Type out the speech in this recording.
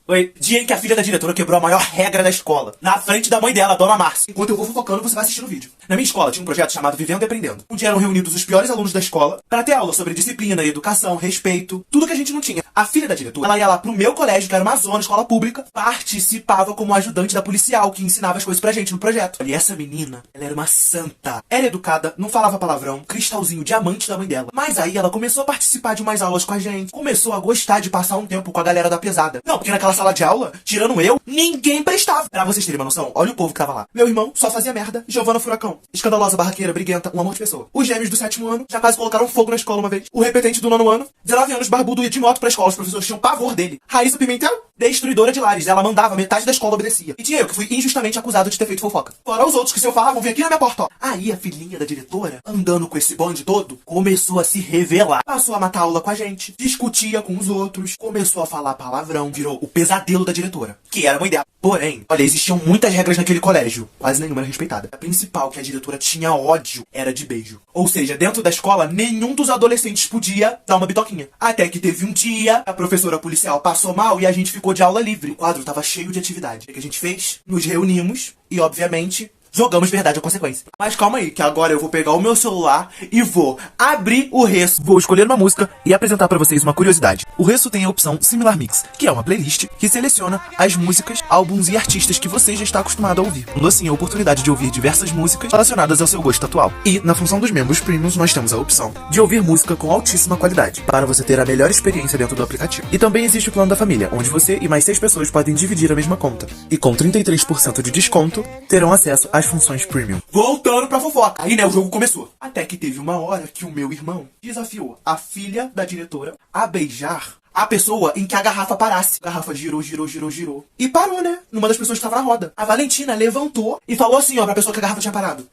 Oi, dia em que a filha da diretora quebrou a maior regra da escola, na frente da mãe dela, a dona Márcia. Enquanto eu vou fofocando, você vai assistindo o vídeo. Na minha escola tinha um projeto chamado Vivendo e Aprendendo, onde eram reunidos os piores alunos da escola para ter aula sobre disciplina, educação, respeito, tudo que a gente não tinha. A filha da diretora, ela ia lá pro meu colégio, que era uma zona, escola pública, participava como ajudante da policial, que ensinava as coisas pra gente no projeto. E essa menina, ela era uma santa. Era educada, não falava palavrão, cristalzinho, diamante da mãe dela. Mas aí ela começou a participar de umas aulas com a gente, começou a gostar de passar um tempo com a galera da pesada. Não, porque naquela sala de aula, tirando eu, ninguém prestava. Pra vocês terem uma noção, olha o povo que tava lá. Meu irmão só fazia merda, Giovana Furacão. Escandalosa, barraqueira, briguenta, um amor de pessoa. Os gêmeos do 7º ano já quase colocaram fogo na escola uma vez. O repetente do 9º ano, 19 anos, barbudo, ia de moto pra escola. Os professores tinham pavor dele. Raíssa Pimentel, destruidora de lares. Ela mandava, metade da escola obedecia. E tinha eu, que fui injustamente acusado de ter feito fofoca. Fora os outros que se eu falar, vão vir aqui na minha porta, ó. Aí a filhinha da diretora, andando com esse bonde todo, começou a se revelar. Passou a matar aula com a gente, discutia com os outros, começou a falar palavrão, virou o pesadelo da diretora, que era a mãe dela. Porém, olha, existiam muitas regras naquele colégio, quase nenhuma era respeitada. A principal que a diretora tinha ódio era de beijo. Ou seja, dentro da escola, nenhum dos adolescentes podia dar uma bitoquinha. Até que teve um dia, a professora policial passou mal e a gente ficou de aula livre. O quadro tava cheio de atividade. O que a gente fez? Nos reunimos e, obviamente, jogamos verdade ou consequência. Mas calma aí, que agora eu vou pegar o meu celular e vou abrir o Resso. Vou escolher uma música e apresentar pra vocês uma curiosidade. O Resso tem a opção Similar Mix, que é uma playlist que seleciona as músicas, álbuns e artistas que você já está acostumado a ouvir, dando assim a oportunidade de ouvir diversas músicas relacionadas ao seu gosto atual. E na função dos membros premiums nós temos a opção de ouvir música com altíssima qualidade, para você ter a melhor experiência dentro do aplicativo. E também existe o plano da família, onde você e mais 6 pessoas podem dividir a mesma conta. E com 33% de desconto, terão acesso às funções premium. Voltando pra fofoca. Aí, né, o jogo começou. Até que teve uma hora que o meu irmão desafiou a filha da diretora a beijar a pessoa em que a garrafa parasse. A garrafa girou, girou, girou, girou. E parou, né? Numa das pessoas que estava na roda. A Valentina levantou e falou assim, ó, pra pessoa que a garrafa tinha parado: